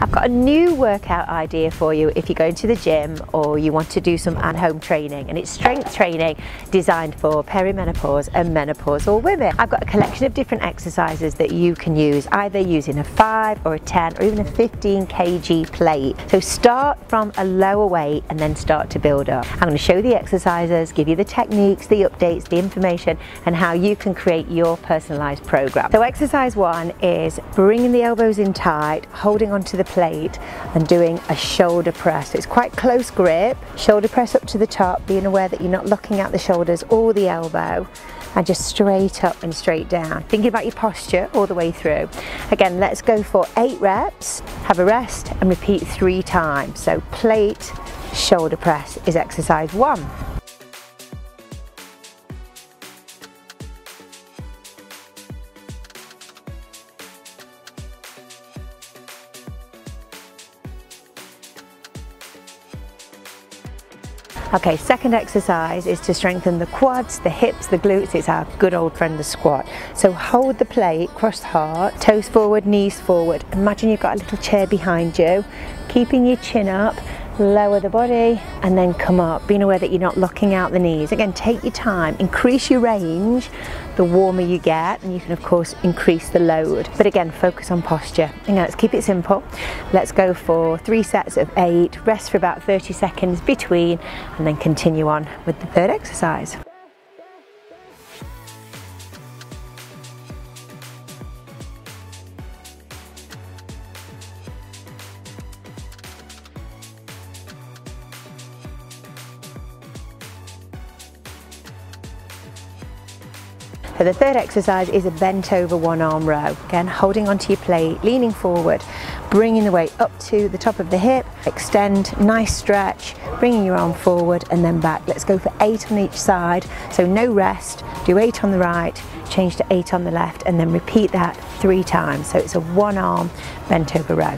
I've got a new workout idea for you if you're going to the gym or you want to do some at-home training, and it's strength training designed for perimenopause and menopausal women. I've got a collection of different exercises that you can use, either using a 5 or a 10 or even a 15 kg plate. So start from a lower weight and then start to build up. I'm going to show you the exercises, give you the techniques, the updates, the information, and how you can create your personalized program. So exercise 1 is bringing the elbows in tight, holding onto the plate and doing a shoulder press. So it's quite close grip, shoulder press up to the top, being aware that you're not looking at the shoulders or the elbow, and just straight up and straight down. Thinking about your posture all the way through. Again, let's go for 8 reps, have a rest and repeat 3 times. So plate, shoulder press is exercise 1. Okay, second exercise is to strengthen the quads, the hips, the glutes. It's our good old friend, the squat. So hold the plate, cross the heart, toes forward, knees forward. Imagine you've got a little chair behind you, keeping your chin up, lower the body and then come up, being aware that you're not locking out the knees. Again, take your time, increase your range the warmer you get, and you can of course increase the load, but again, focus on posture. Again, let's keep it simple. Let's go for 3 sets of 8, rest for about 30 seconds between, and then continue on with the third exercise. So the third exercise is a bent over one arm row. Again, holding onto your plate, leaning forward, bringing the weight up to the top of the hip, extend, nice stretch, bringing your arm forward and then back. Let's go for 8 on each side. So no rest, do 8 on the right, change to 8 on the left, and then repeat that 3 times. So it's a one arm bent over row.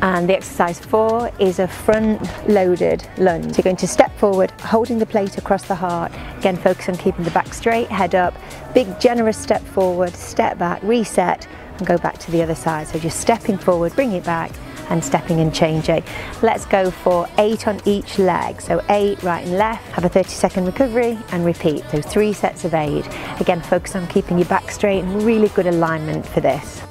And the exercise 4 is a front loaded lunge. So you're going to step forward, holding the plate across the heart. Again, focus on keeping the back straight, head up, big generous step forward, step back, reset, and go back to the other side. So just stepping forward, bring it back, and stepping and changing. Let's go for 8 on each leg. So 8 right and left, have a 30-second recovery and repeat. So 3 sets of 8. Again, focus on keeping your back straight and really good alignment for this.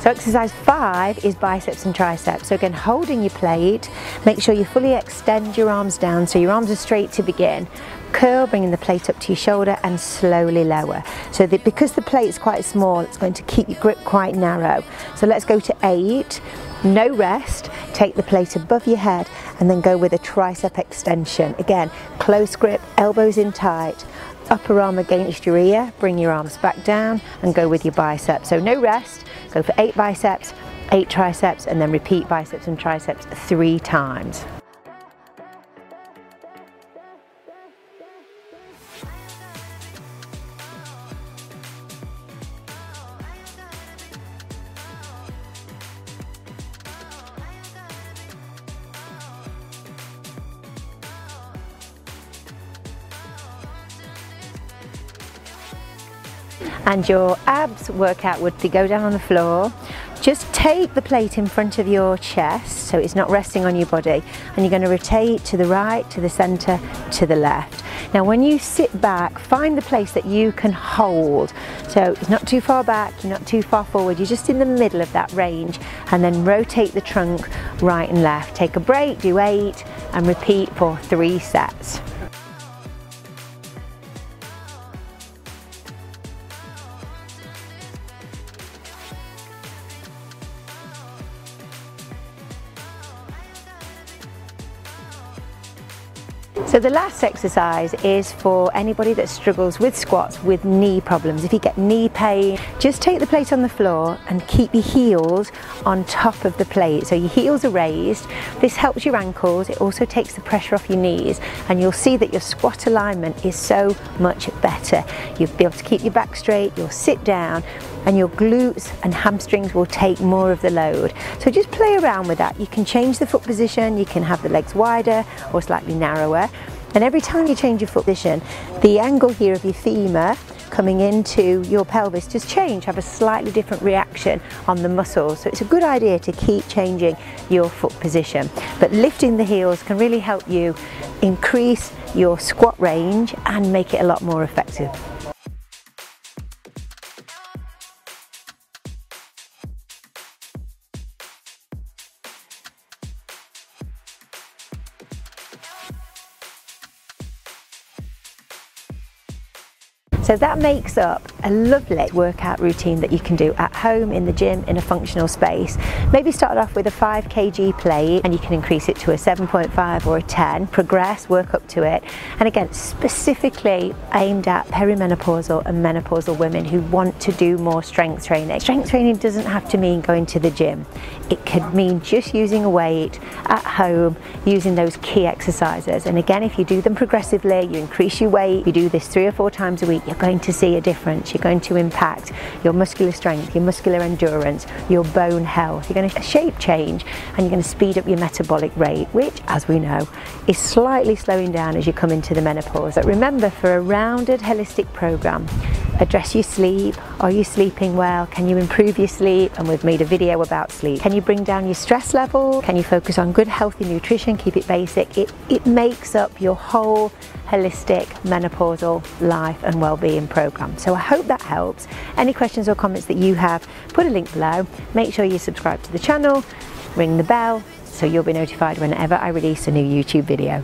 So exercise 5 is biceps and triceps. So again, holding your plate, make sure you fully extend your arms down so your arms are straight to begin. Curl, bringing the plate up to your shoulder and slowly lower. So that because the plate is quite small, it's going to keep your grip quite narrow. So let's go to 8, no rest, take the plate above your head and then go with a tricep extension. Again, close grip, elbows in tight, upper arm against your ear, bring your arms back down and go with your biceps. So no rest, go for 8 biceps, 8 triceps, and then repeat biceps and triceps 3 times. And your abs workout would be go down on the floor, just take the plate in front of your chest so it's not resting on your body, and you're going to rotate to the right, to the center, to the left. Now when you sit back, find the place that you can hold. So it's not too far back, you're not too far forward, you're just in the middle of that range, and then rotate the trunk right and left. Take a break, do 8 and repeat for 3 sets. So the last exercise is for anybody that struggles with squats with knee problems. If you get knee pain, just take the plate on the floor and keep your heels on top of the plate. So your heels are raised. This helps your ankles. It also takes the pressure off your knees, and you'll see that your squat alignment is so much better. You'll be able to keep your back straight, you'll sit down, and your glutes and hamstrings will take more of the load. So just play around with that. You can change the foot position, you can have the legs wider or slightly narrower. And every time you change your foot position, the angle here of your femur coming into your pelvis just change, have a slightly different reaction on the muscles. So it's a good idea to keep changing your foot position. But lifting the heels can really help you increase your squat range and make it a lot more effective. So that makes up a lovely workout routine that you can do at home, in the gym, in a functional space. Maybe start off with a 5 kg plate and you can increase it to a 7.5 or a 10, progress, work up to it. And again, specifically aimed at perimenopausal and menopausal women who want to do more strength training. Strength training doesn't have to mean going to the gym. It could mean just using a weight at home, using those key exercises. And again, if you do them progressively, you increase your weight, you do this 3 or 4 times a week, you're going to see a difference. You're going to impact your muscular strength, your muscular endurance, your bone health. You're going to shape change, and you're going to speed up your metabolic rate, which, as we know, is slightly slowing down as you come into the menopause. But remember, for a rounded, holistic program, address your sleep. Are you sleeping well? Can you improve your sleep? And we've made a video about sleep. Can you bring down your stress level? Can you focus on good, healthy nutrition? Keep it basic. It makes up your whole holistic menopausal life and well-being program. So I hope that helps. Any questions or comments that you have, put a link below. Make sure you subscribe to the channel, ring the bell, so you'll be notified whenever I release a new YouTube video.